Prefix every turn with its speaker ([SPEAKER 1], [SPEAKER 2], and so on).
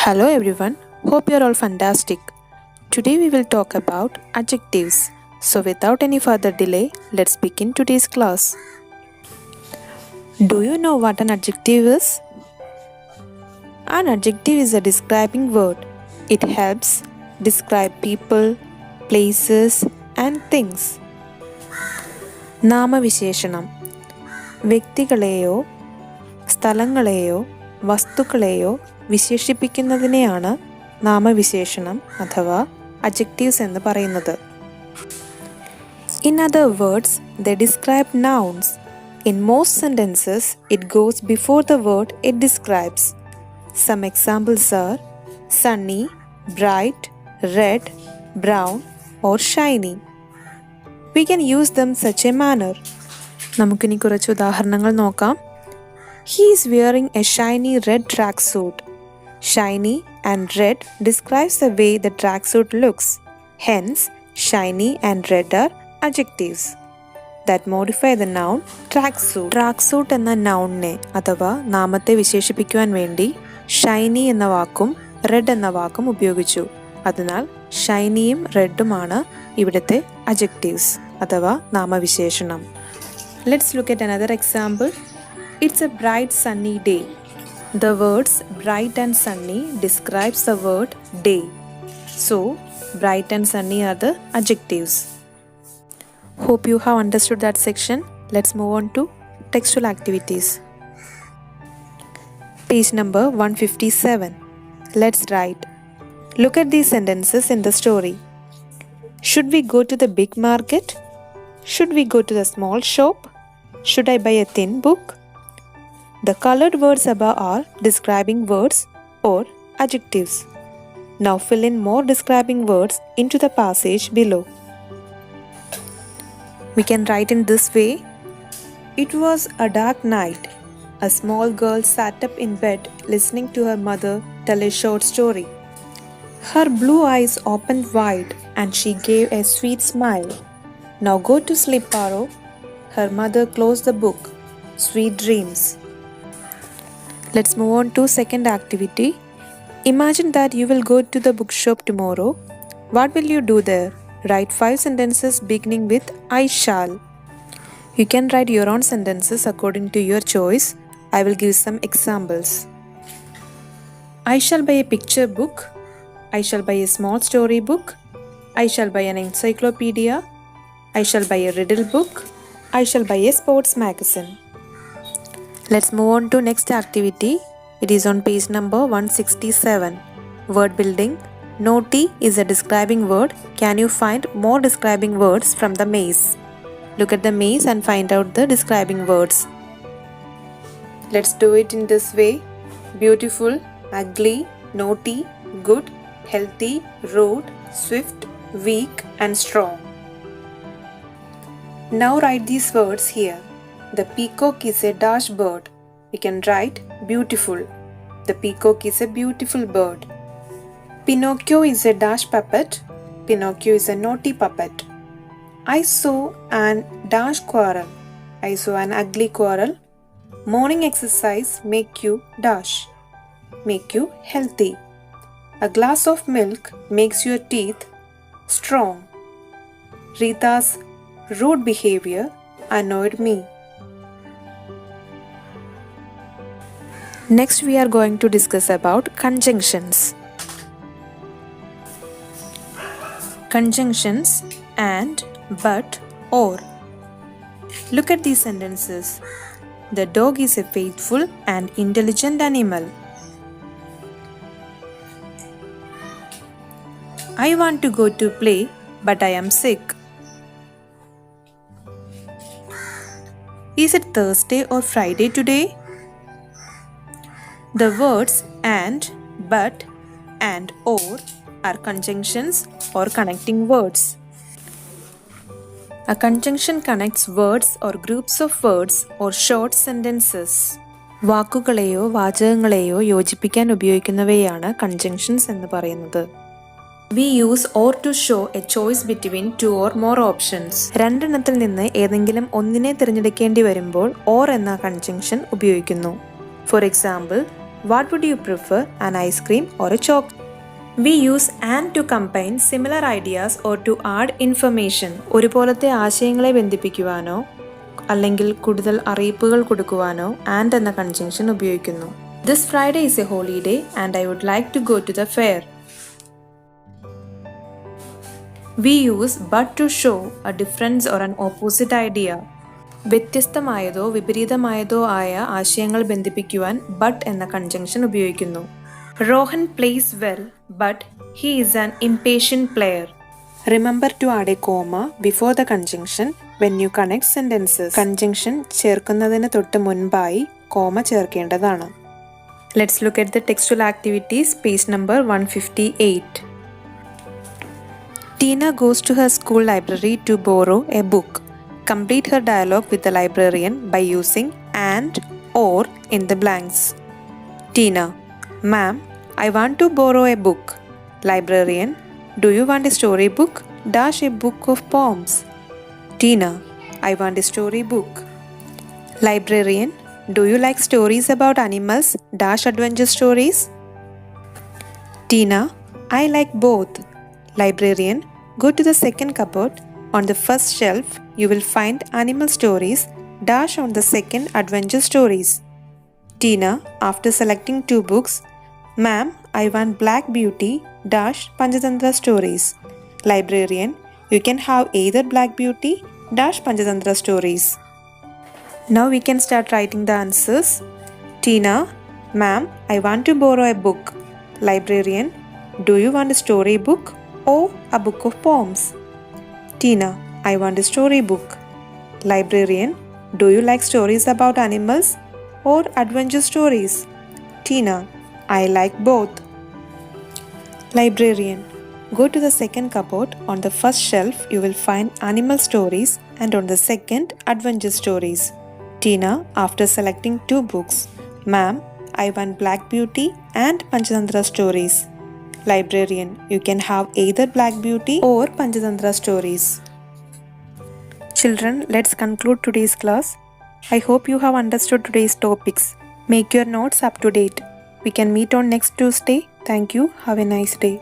[SPEAKER 1] Hello everyone, hope you're all fantastic. Today we will talk about adjectives. So without any further delay, let's begin today's class. Do you know what an adjective is? An adjective is a describing word. It helps describe people, places and things. നാമവിശേഷണം വ്യക്തികളെയോ സ്ഥലങ്ങളെയോ വസ്തുക്കളെയോ വിശേഷിപ്പിക്കുന്നതിനെയാണ് നാമവിശേഷണം അഥവാ adjectives എന്ന് പറയുന്നത്. In other words, they describe nouns. In most sentences, it goes before the word it describes. Some examples are sunny, bright, red, brown or shiny. We can use them such a manner. നമുക്കിനി കുറച്ച് ഉദാഹരണങ്ങൾ നോക്കാം. He is wearing a shiny red tracksuit. Shiny and red describes the way the tracksuit looks. Hence, shiny and red are adjectives that modify the noun tracksuit. Tracksuit എന്ന നൗണിനെ അഥവാ നാമത്തെ വിശേഷിപ്പിക്കുവാൻ വേണ്ടി ഷൈനി എന്ന വാക്കും റെഡ് എന്ന വാക്കും ഉപയോഗിച്ചു. അതിനാൽ ഷൈനിയും റെഡുമാണ് ഇവിടുത്തെ adjectives അഥവാ നാമവിശേഷണം. Let's look at another example. It's a bright sunny day. The words bright and sunny describes the word day. So, bright and sunny are the adjectives. Hope you have understood that section. Let's move on to textual activities. Page number 157. Let's write. Look at these sentences in the story. Should we go to the big market? Should we go to the small shop? Should I buy a thin book? The colored words above are describing words or adjectives. Now fill in more describing words into the passage below. We can write in this way. It was a dark night. A small girl sat up in bed listening to her mother tell a short story. Her blue eyes opened wide and she gave a sweet smile. Now go to sleep, Paro. Her mother closed the book. Sweet dreams. Let's move on to second activity. Imagine that you will go to the bookshop tomorrow. What will you do there? Write 5 sentences beginning with I shall. You can write your own sentences according to your choice. I will give some examples. I shall buy a picture book. I shall buy a small story book. I shall buy an encyclopedia. I shall buy a riddle book. I shall buy a sports magazine. Let's move on to next activity. It is on page number 167. Word building. Naughty is a describing word. Can you find more describing words from the maze? Look at the maze and find out the describing words. Let's do it in this way. Beautiful, ugly, naughty, good, healthy, rude, swift, weak and strong. Now write these words here. The peacock is a dash bird. We can write beautiful. The peacock is a beautiful bird. Pinocchio is a dash puppet. Pinocchio is a naughty puppet. I saw an dash quarrel. I saw an ugly quarrel. Morning exercise make you dash. Make you healthy. A glass of milk makes your teeth strong. Rita's rude behavior annoyed me. Next we are going to discuss about conjunctions. Conjunctions and, but, or. Look at these sentences. The dog is a faithful and intelligent animal. I want to go to play, but I am sick. Is it Thursday or Friday today? The words and, but, and, or are conjunctions or connecting words. A conjunction connects words or groups of words or short sentences. വാക്കുകളെയോ വാചകങ്ങളെയോ യോജിപ്പിക്കാൻ ഉപയോഗിക്കുന്നവയാണ് conjunctions എന്ന് പറയുന്നത്. We use or to show a choice between 2 or more options. രണ്ടെണ്ണത്തിൽ നിന്ന് ഏതെങ്കിലും ഒന്നിനെ തിരഞ്ഞെടുക്കേണ്ടി വരുമ്പോൾ or എന്ന conjunction ഉപയോഗിക്കുന്നു. For example, What would you prefer, an ice cream or a chocolate? We use and to combine similar ideas or to add information. ഒരുപോലത്തെ ആശയങ്ങളെ ബന്ധിപ്പിക്കുവാനോ അല്ലെങ്കിൽ കൂടുതൽ അറിയിപ്പുകൾ കൊടുക്കുവാനോ and എന്ന കൺജങ്ഷൻ ഉപയോഗിക്കുന്നു. This Friday is a holiday and I would like to go to the fair. We use but to show a difference or an opposite idea. വ്യത്യസ്തമായതോ വിപരീതമായതോ ആയ ആശയങ്ങൾ ബന്ധിപ്പിക്കുവാൻ but എന്ന conjunction ഉപയോഗിക്കുന്നു. Rohan plays well, but he is an impatient player. Remember to add a comma before the conjunction when you connect sentences. Conjunction ചേർക്കുന്നതിന് തൊട്ട് മുൻപായി comma ചേർക്കേണ്ടതാണ്. Let's look at the textual activities, page number 158. Tina goes to her school library to borrow a book. Complete her dialogue with the librarian by using and or in the blanks. Tina: Ma'am, I want to borrow a book. Librarian: Do you want a storybook? Dash a book of poems. Tina: I want a storybook. Librarian: Do you like stories about animals? Dash adventure stories. Tina: I like both. Librarian: Go to the second cupboard. On the first shelf, you will find animal stories. Dash on the second adventure stories. Tina, after selecting 2 books: Ma'am, I want Black Beauty dash Panchatantra stories. Librarian: You can have either Black Beauty dash Panchatantra stories. Now we can start writing the answers. Tina: Ma'am, I want to borrow a book. Librarian: Do you want a storybook or a book of poems? Tina: I want a storybook. Librarian: Do you like stories about animals or adventure stories? Tina: I like both. Librarian: Go to the second cupboard. On the first shelf, you will find animal stories and on the second, adventure stories. Tina, after selecting 2 books: Ma'am, I want Black Beauty and Panchatantra stories. Librarian: You can have either Black Beauty or Panchatantra stories. Children, let's conclude today's class. I hope you have understood today's topics. Make your notes up to date. We can meet on next Tuesday. Thank you. Have a nice day.